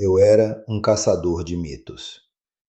Eu era um caçador de mitos.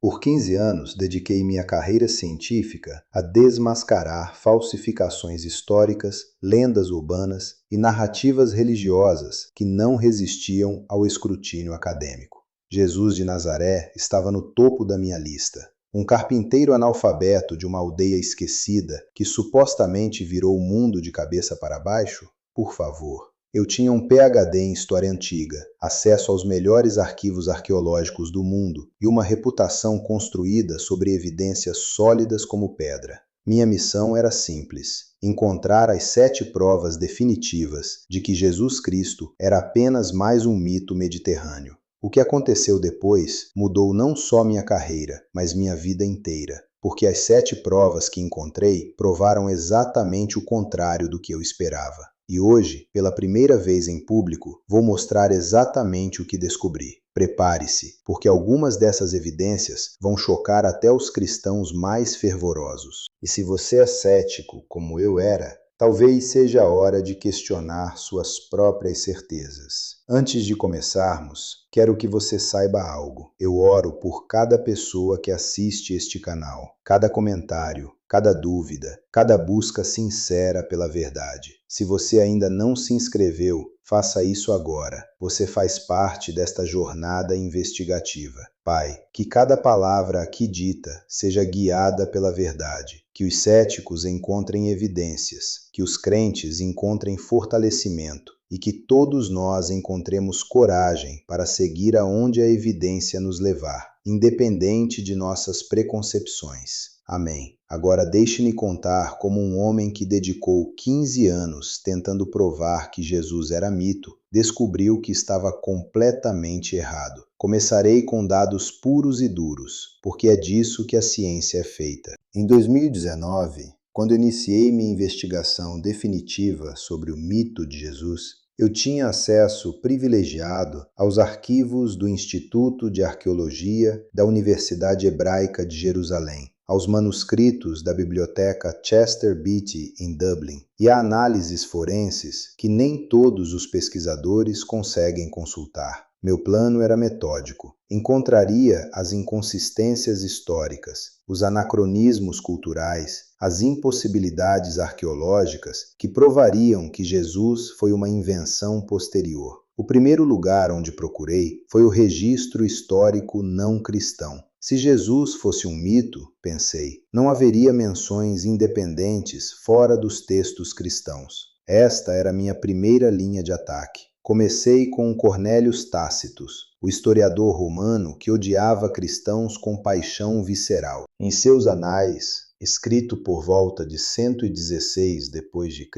Por 15 anos, dediquei minha carreira científica a desmascarar falsificações históricas, lendas urbanas e narrativas religiosas que não resistiam ao escrutínio acadêmico. Jesus de Nazaré estava no topo da minha lista. Um carpinteiro analfabeto de uma aldeia esquecida que supostamente virou o mundo de cabeça para baixo? Por favor. Eu tinha um PhD em História Antiga, acesso aos melhores arquivos arqueológicos do mundo e uma reputação construída sobre evidências sólidas como pedra. Minha missão era simples: encontrar as 7 provas definitivas de que Jesus Cristo era apenas mais um mito mediterrâneo. O que aconteceu depois mudou não só minha carreira, mas minha vida inteira, porque as 7 provas que encontrei provaram exatamente o contrário do que eu esperava. E hoje, pela primeira vez em público, vou mostrar exatamente o que descobri. Prepare-se, porque algumas dessas evidências vão chocar até os cristãos mais fervorosos. E se você é cético, como eu era, talvez seja a hora de questionar suas próprias certezas. Antes de começarmos, quero que você saiba algo. Eu oro por cada pessoa que assiste este canal, cada comentário, cada dúvida, cada busca sincera pela verdade. Se você ainda não se inscreveu, faça isso agora. Você faz parte desta jornada investigativa. Pai, que cada palavra aqui dita seja guiada pela verdade, que os céticos encontrem evidências, que os crentes encontrem fortalecimento e que todos nós encontremos coragem para seguir aonde a evidência nos levar, independente de nossas preconcepções. Amém. Agora deixe-me contar como um homem que dedicou 15 anos tentando provar que Jesus era mito, descobriu que estava completamente errado. Começarei com dados puros e duros, porque é disso que a ciência é feita. Em 2019, quando iniciei minha investigação definitiva sobre o mito de Jesus, eu tinha acesso privilegiado aos arquivos do Instituto de Arqueologia da Universidade Hebraica de Jerusalém, aos manuscritos da Biblioteca Chester Beatty em Dublin e a análises forenses que nem todos os pesquisadores conseguem consultar. Meu plano era metódico. Encontraria as inconsistências históricas, os anacronismos culturais, as impossibilidades arqueológicas que provariam que Jesus foi uma invenção posterior. O primeiro lugar onde procurei foi o registro histórico não cristão. Se Jesus fosse um mito, pensei, não haveria menções independentes fora dos textos cristãos. Esta era minha primeira linha de ataque. Comecei com Cornélios Tácitos, o historiador romano que odiava cristãos com paixão visceral. Em seus anais, escrito por volta de 116 d.C.,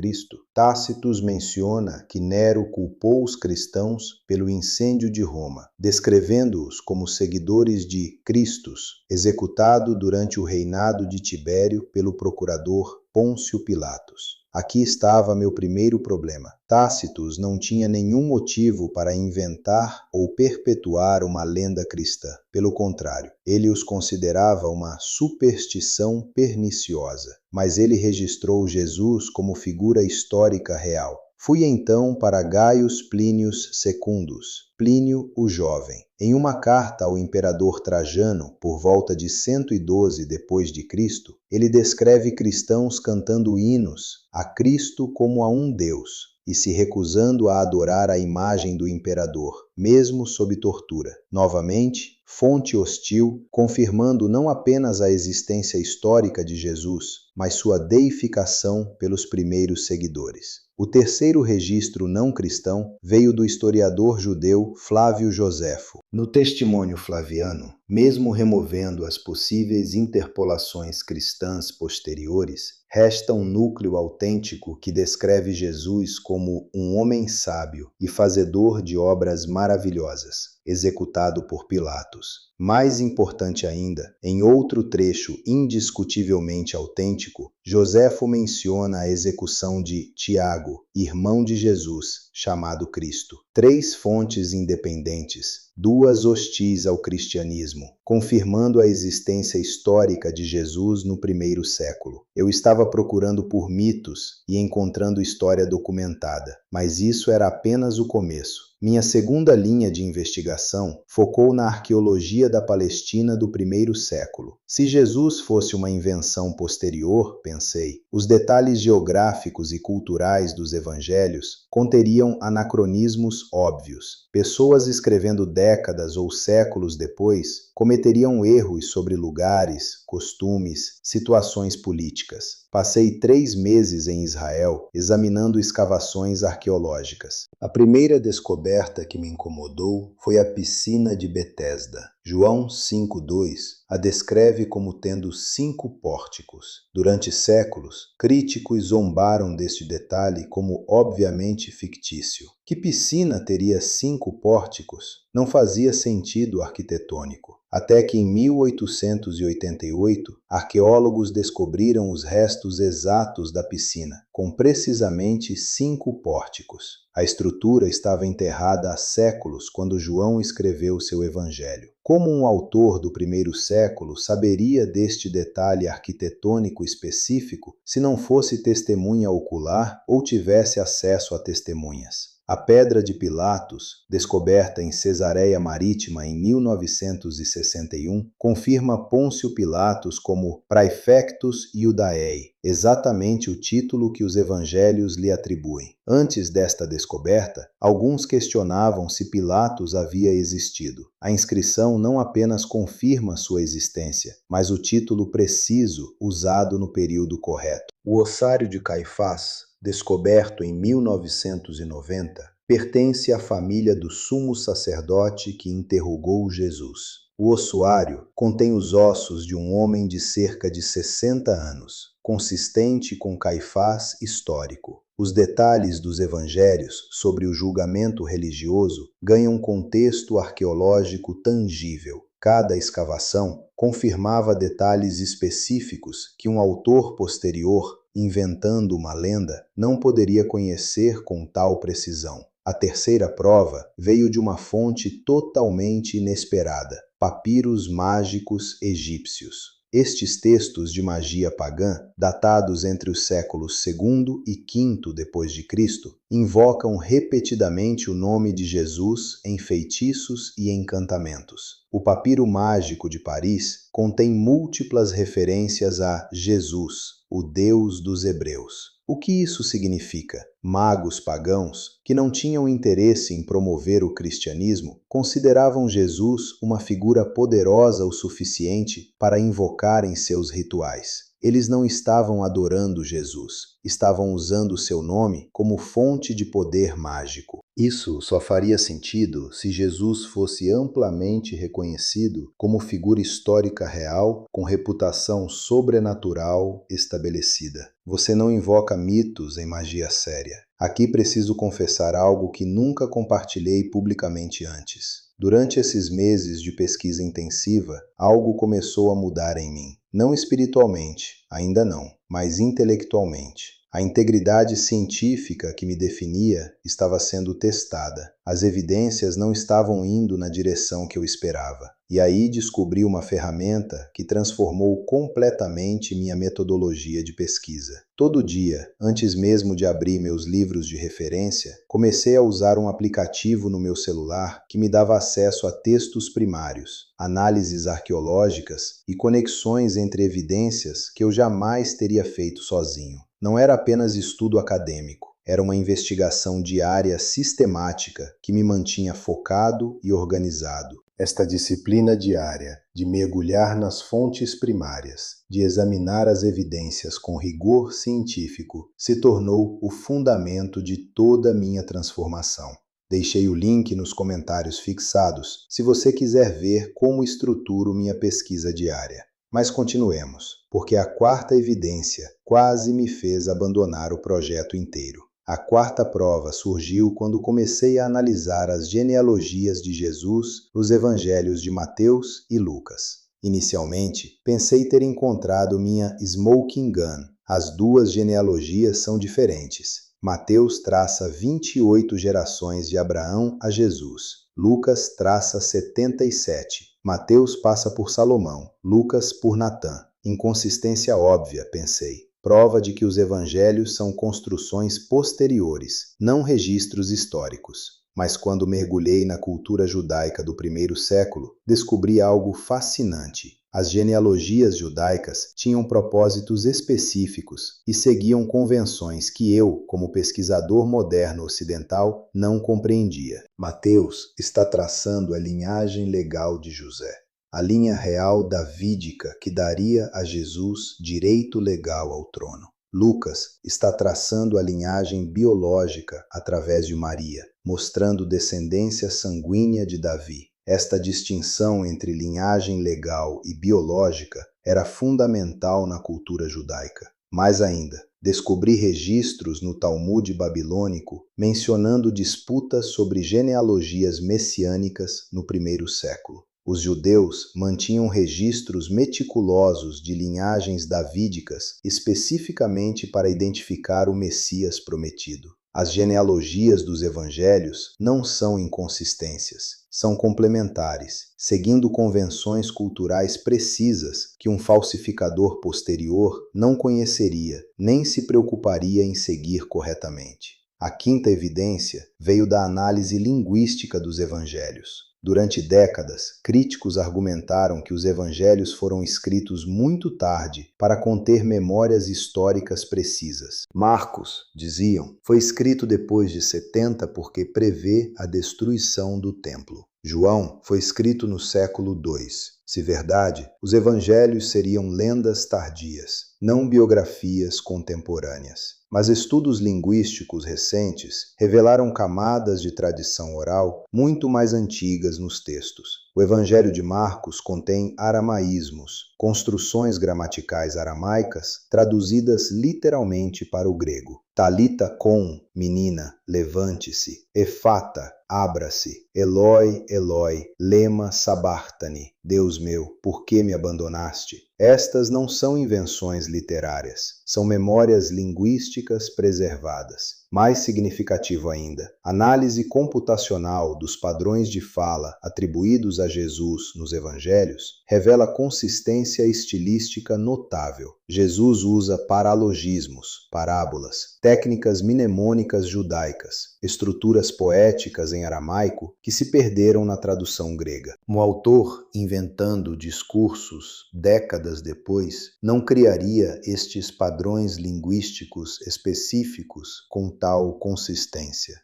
Tácitos menciona que Nero culpou os cristãos pelo incêndio de Roma, descrevendo-os como seguidores de Cristos, executado durante o reinado de Tibério pelo procurador Pôncio Pilatos. Aqui estava meu primeiro problema. Tácitos não tinha nenhum motivo para inventar ou perpetuar uma lenda cristã. Pelo contrário, ele os considerava uma superstição perniciosa. Mas ele registrou Jesus como figura histórica real. Fui então para Gaius Plínius Secundus, Plínio o Jovem. Em uma carta ao imperador Trajano, por volta de 112 d.C., ele descreve cristãos cantando hinos a Cristo como a um Deus e se recusando a adorar a imagem do imperador, mesmo sob tortura. Novamente, fonte hostil, confirmando não apenas a existência histórica de Jesus, mas sua deificação pelos primeiros seguidores. O terceiro registro não cristão veio do historiador judeu Flávio Joséfo. No Testemunho Flaviano, mesmo removendo as possíveis interpolações cristãs posteriores, resta um núcleo autêntico que descreve Jesus como um homem sábio e fazedor de obras maravilhosas, executado por Pilatos. Mais importante ainda, em outro trecho indiscutivelmente autêntico, Joséfo menciona a execução de Tiago, irmão de Jesus, chamado Cristo. 3 fontes independentes, 2 hostis ao cristianismo, confirmando a existência histórica de Jesus no primeiro século. Eu estava procurando por mitos e encontrando história documentada. mas isso era apenas o começo. Minha segunda linha de investigação focou na arqueologia da Palestina do primeiro século. Se Jesus fosse uma invenção posterior, pensei, os detalhes geográficos e culturais dos evangelhos conteriam anacronismos óbvios. Pessoas escrevendo décadas ou séculos depois cometeriam erros sobre lugares, costumes, situações políticas. Passei 3 meses em Israel examinando escavações arqueológicas. A primeira descoberta que me incomodou foi a piscina de Betesda. João 5,2 a descreve como tendo 5 pórticos. Durante séculos, críticos zombaram deste detalhe como obviamente fictício. Que piscina teria 5 pórticos? Não fazia sentido arquitetônico. Até que em 1888, arqueólogos descobriram os restos exatos da piscina, com precisamente 5 pórticos. A estrutura estava enterrada há séculos quando João escreveu seu evangelho. Como um autor do primeiro século saberia deste detalhe arquitetônico específico se não fosse testemunha ocular ou tivesse acesso a testemunhas? A pedra de Pilatos, descoberta em Cesareia Marítima em 1961, confirma Pôncio Pilatos como Praefectus Iudaeae, exatamente o título que os evangelhos lhe atribuem. Antes desta descoberta, alguns questionavam se Pilatos havia existido. A inscrição não apenas confirma sua existência, mas o título preciso usado no período correto. O ossário de Caifás, descoberto em 1990, pertence à família do sumo sacerdote que interrogou Jesus. O ossuário contém os ossos de um homem de cerca de 60 anos, consistente com Caifás histórico. Os detalhes dos evangelhos sobre o julgamento religioso ganham contexto arqueológico tangível. Cada escavação confirmava detalhes específicos que um autor posterior, inventando uma lenda, não poderia conhecer com tal precisão. A terceira prova veio de uma fonte totalmente inesperada: papiros mágicos egípcios. Estes textos de magia pagã, datados entre os séculos II e V depois de Cristo, invocam repetidamente o nome de Jesus em feitiços e encantamentos. O papiro mágico de Paris contém múltiplas referências a Jesus, o Deus dos Hebreus. O que isso significa? Magos pagãos, que não tinham interesse em promover o cristianismo, consideravam Jesus uma figura poderosa o suficiente para invocar em seus rituais. Eles não estavam adorando Jesus, estavam usando seu nome como fonte de poder mágico. Isso só faria sentido se Jesus fosse amplamente reconhecido como figura histórica real, com reputação sobrenatural estabelecida. Você não invoca mitos em magia séria. Aqui preciso confessar algo que nunca compartilhei publicamente antes. Durante esses meses de pesquisa intensiva, algo começou a mudar em mim. Não espiritualmente, ainda não, mas intelectualmente. A integridade científica que me definia estava sendo testada. As evidências não estavam indo na direção que eu esperava. E aí descobri uma ferramenta que transformou completamente minha metodologia de pesquisa. Todo dia, antes mesmo de abrir meus livros de referência, comecei a usar um aplicativo no meu celular que me dava acesso a textos primários, análises arqueológicas e conexões entre evidências que eu jamais teria feito sozinho. Não era apenas estudo acadêmico, era uma investigação diária sistemática que me mantinha focado e organizado. Esta disciplina diária de mergulhar nas fontes primárias, de examinar as evidências com rigor científico, se tornou o fundamento de toda a minha transformação. Deixei o link nos comentários fixados se você quiser ver como estruturo minha pesquisa diária. Mas continuemos, porque a quarta evidência quase me fez abandonar o projeto inteiro. A quarta prova surgiu quando comecei a analisar as genealogias de Jesus nos evangelhos de Mateus e Lucas. Inicialmente, pensei ter encontrado minha smoking gun. As duas genealogias são diferentes. Mateus traça 28 gerações de Abraão a Jesus. Lucas traça 77. Mateus passa por Salomão, Lucas por Natã. Inconsistência óbvia, pensei. prova de que os evangelhos são construções posteriores, não registros históricos. Mas quando mergulhei na cultura judaica do primeiro século, descobri algo fascinante. As genealogias judaicas tinham propósitos específicos e seguiam convenções que eu, como pesquisador moderno ocidental, não compreendia. Mateus está traçando a linhagem legal de José, a linha real davídica que daria a Jesus direito legal ao trono. Lucas está traçando a linhagem biológica através de Maria, mostrando descendência sanguínea de Davi. Esta distinção entre linhagem legal e biológica era fundamental na cultura judaica. Mais ainda, descobri registros no Talmud babilônico mencionando disputas sobre genealogias messiânicas no primeiro século. Os judeus mantinham registros meticulosos de linhagens davídicas especificamente para identificar o Messias prometido. As genealogias dos evangelhos não são inconsistências, são complementares, seguindo convenções culturais precisas que um falsificador posterior não conheceria, nem se preocuparia em seguir corretamente. A quinta evidência veio da análise linguística dos evangelhos. Durante décadas, críticos argumentaram que os evangelhos foram escritos muito tarde para conter memórias históricas precisas. Marcos, diziam, foi escrito depois de 70 porque prevê a destruição do templo. João foi escrito no século II. Se verdade, os evangelhos seriam lendas tardias, não biografias contemporâneas. Mas estudos linguísticos recentes revelaram camadas de tradição oral muito mais antigas nos textos. O Evangelho de Marcos contém aramaísmos, construções gramaticais aramaicas traduzidas literalmente para o grego. Talita com, menina, levante-se. Efata, abra-se. Eloi, Eloi, lema sabachthani. Deus meu, por que me abandonaste? Estas não são invenções literárias, são memórias linguísticas preservadas. Mais significativo ainda, análise computacional dos padrões de fala atribuídos a Jesus nos evangelhos revela consistência estilística notável. Jesus usa paralogismos, parábolas, técnicas mnemônicas judaicas, estruturas poéticas em aramaico que se perderam na tradução grega. Um autor inventando discursos décadas depois não criaria estes padrões linguísticos específicos com tal consistência.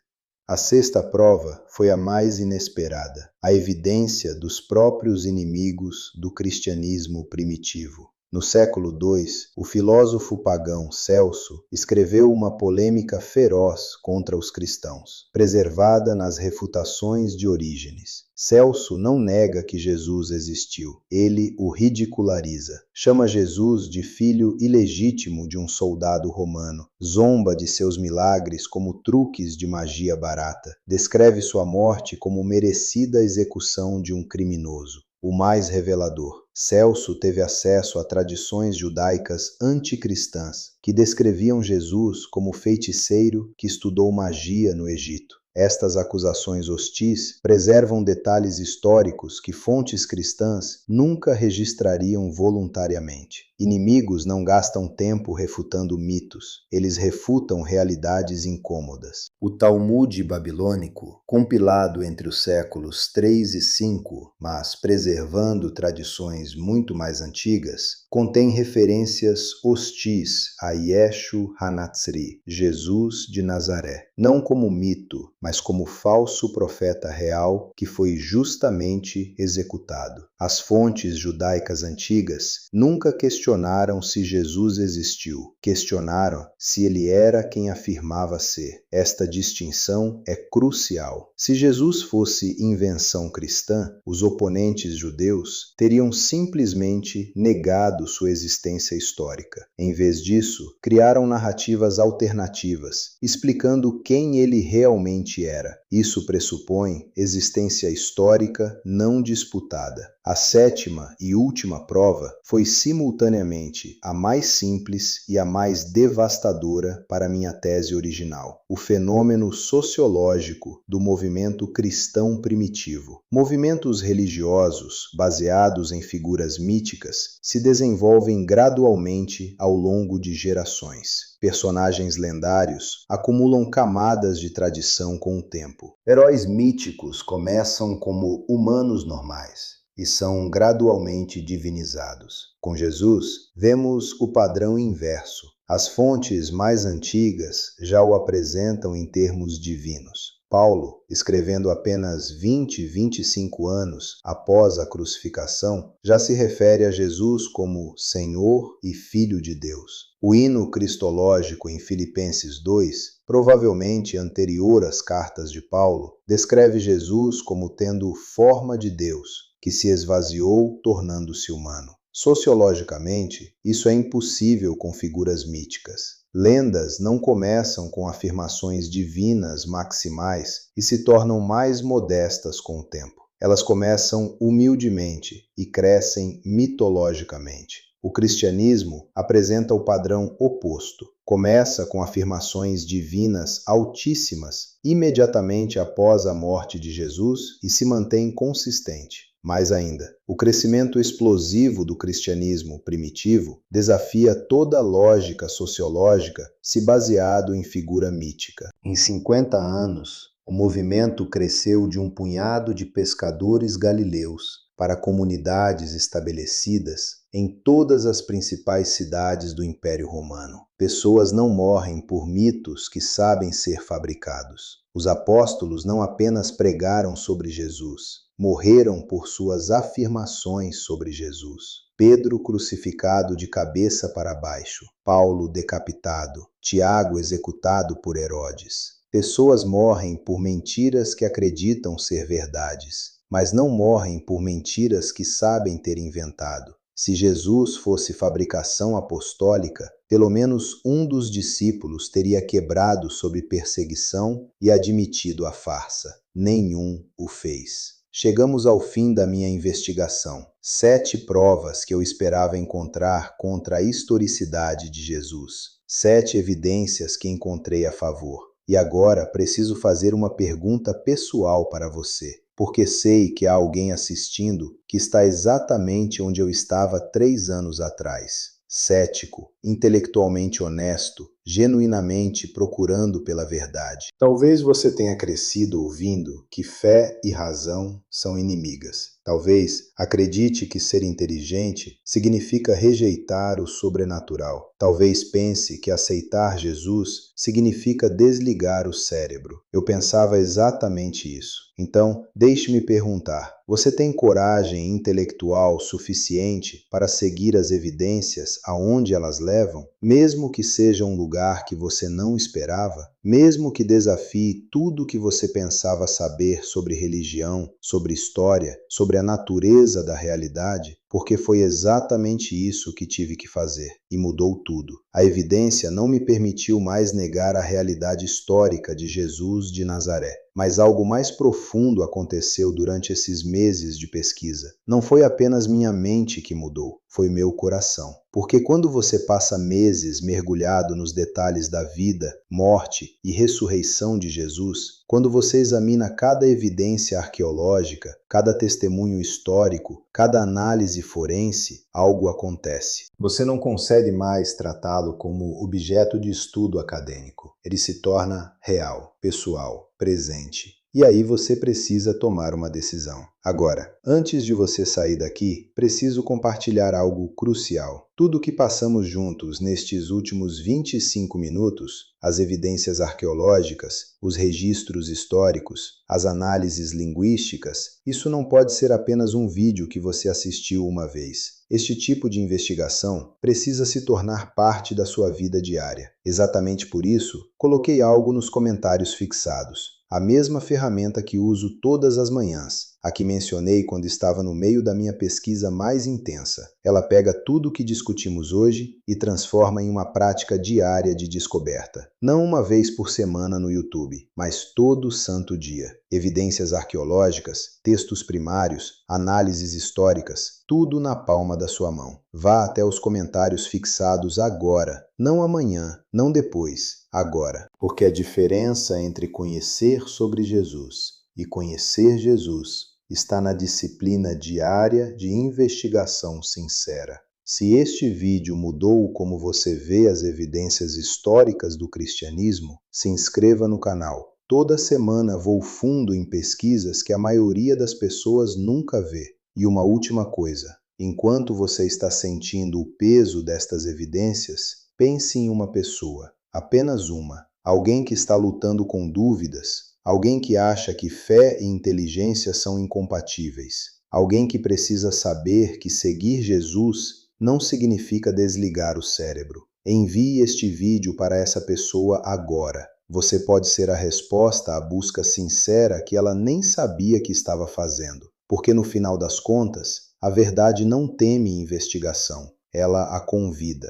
A sexta prova foi a mais inesperada, a evidência dos próprios inimigos do cristianismo primitivo. No século II, o filósofo pagão Celso escreveu uma polêmica feroz contra os cristãos, preservada nas refutações de Orígenes. Celso não nega que Jesus existiu, ele o ridiculariza. Chama Jesus de filho ilegítimo de um soldado romano, zomba de seus milagres como truques de magia barata, descreve sua morte como merecida execução de um criminoso. O mais revelador, Celso teve acesso a tradições judaicas anticristãs que descreviam Jesus como feiticeiro que estudou magia no Egito. Estas acusações hostis preservam detalhes históricos que fontes cristãs nunca registrariam voluntariamente. Inimigos não gastam tempo refutando mitos, eles refutam realidades incômodas. O Talmud babilônico, compilado entre os séculos III e V, mas preservando tradições muito mais antigas, contém referências hostis a Yeshu HaNatzri, Jesus de Nazaré, não como mito, mas como falso profeta real que foi justamente executado. As fontes judaicas antigas nunca questionaram se Jesus existiu, questionaram se ele era quem afirmava ser. Esta distinção é crucial. Se Jesus fosse invenção cristã, os oponentes judeus teriam simplesmente negado sua existência histórica. Em vez disso, criaram narrativas alternativas, explicando quem ele realmente era. Isso pressupõe existência histórica não disputada. A sétima e última prova foi simultaneamente a mais simples e a mais devastadora para minha tese original: o fenômeno sociológico do movimento cristão primitivo. Movimentos religiosos, baseados em figuras míticas, se desenvolvem gradualmente ao longo de gerações. Personagens lendários acumulam camadas de tradição com o tempo. Heróis míticos começam como humanos normais e são gradualmente divinizados. Com Jesus, vemos o padrão inverso. As fontes mais antigas já o apresentam em termos divinos. Paulo, escrevendo apenas 25 anos após a crucificação, já se refere a Jesus como Senhor e Filho de Deus. O hino cristológico em Filipenses 2, provavelmente anterior às cartas de Paulo, descreve Jesus como tendo forma de Deus, que se esvaziou tornando-se humano. Sociologicamente, isso é impossível com figuras míticas. Lendas não começam com afirmações divinas maximais e se tornam mais modestas com o tempo. Elas começam humildemente e crescem mitologicamente. O cristianismo apresenta o padrão oposto. Começa com afirmações divinas altíssimas imediatamente após a morte de Jesus e se mantém consistente. Mais ainda, o crescimento explosivo do cristianismo primitivo desafia toda a lógica sociológica se baseado em figura mítica. Em 50 anos, o movimento cresceu de um punhado de pescadores galileus para comunidades estabelecidas em todas as principais cidades do Império Romano. Pessoas não morrem por mitos que sabem ser fabricados. Os apóstolos não apenas pregaram sobre Jesus, morreram por suas afirmações sobre Jesus. Pedro crucificado de cabeça para baixo, Paulo decapitado, Tiago executado por Herodes. Pessoas morrem por mentiras que acreditam ser verdades, mas não morrem por mentiras que sabem ter inventado. Se Jesus fosse fabricação apostólica, pelo menos um dos discípulos teria quebrado sob perseguição e admitido a farsa. Nenhum o fez. Chegamos ao fim da minha investigação. 7 provas que eu esperava encontrar contra a historicidade de Jesus. 7 evidências que encontrei a favor. E agora preciso fazer uma pergunta pessoal para você, porque sei que há alguém assistindo que está exatamente onde eu estava 3 anos atrás. Cético, intelectualmente honesto, genuinamente procurando pela verdade. Talvez você tenha crescido ouvindo que fé e razão são inimigas. Talvez acredite que ser inteligente significa rejeitar o sobrenatural. Talvez pense que aceitar Jesus significa desligar o cérebro. Eu pensava exatamente isso. Então, deixe-me perguntar: você tem coragem intelectual suficiente para seguir as evidências aonde elas levam, mesmo que seja um lugar que você não esperava? Mesmo que desafie tudo o que você pensava saber sobre religião, sobre história, sobre a natureza da realidade? Porque foi exatamente isso que tive que fazer, e mudou tudo. A evidência não me permitiu mais negar a realidade histórica de Jesus de Nazaré. Mas algo mais profundo aconteceu durante esses meses de pesquisa. Não foi apenas minha mente que mudou, foi meu coração. Porque quando você passa meses mergulhado nos detalhes da vida, morte e ressurreição de Jesus, quando você examina cada evidência arqueológica, cada testemunho histórico, cada análise forense, algo acontece. Você não consegue mais tratá-lo como objeto de estudo acadêmico. Ele se torna real, pessoal, presente. E aí você precisa tomar uma decisão. Agora, antes de você sair daqui, preciso compartilhar algo crucial. Tudo o que passamos juntos nestes últimos 25 minutos, as evidências arqueológicas, os registros históricos, as análises linguísticas, isso não pode ser apenas um vídeo que você assistiu uma vez. Este tipo de investigação precisa se tornar parte da sua vida diária. Exatamente por isso, coloquei algo nos comentários fixados. A mesma ferramenta que uso todas as manhãs. a que mencionei quando estava no meio da minha pesquisa mais intensa. Ela pega tudo o que discutimos hoje e transforma em uma prática diária de descoberta. Não uma vez por semana no YouTube, mas todo santo dia. Evidências arqueológicas, textos primários, análises históricas, tudo na palma da sua mão. Vá até os comentários fixados agora, não amanhã, não depois, agora. Porque a diferença entre conhecer sobre Jesus e conhecer Jesus está na disciplina diária de investigação sincera. Se este vídeo mudou como você vê as evidências históricas do cristianismo, se inscreva no canal. Toda semana vou fundo em pesquisas que a maioria das pessoas nunca vê. E uma última coisa, enquanto você está sentindo o peso destas evidências, pense em uma pessoa, apenas uma, alguém que está lutando com dúvidas, alguém que acha que fé e inteligência são incompatíveis, alguém que precisa saber que seguir Jesus não significa desligar o cérebro. Envie este vídeo para essa pessoa agora. Você pode ser a resposta à busca sincera que ela nem sabia que estava fazendo. Porque no final das contas, a verdade não teme investigação, ela a convida.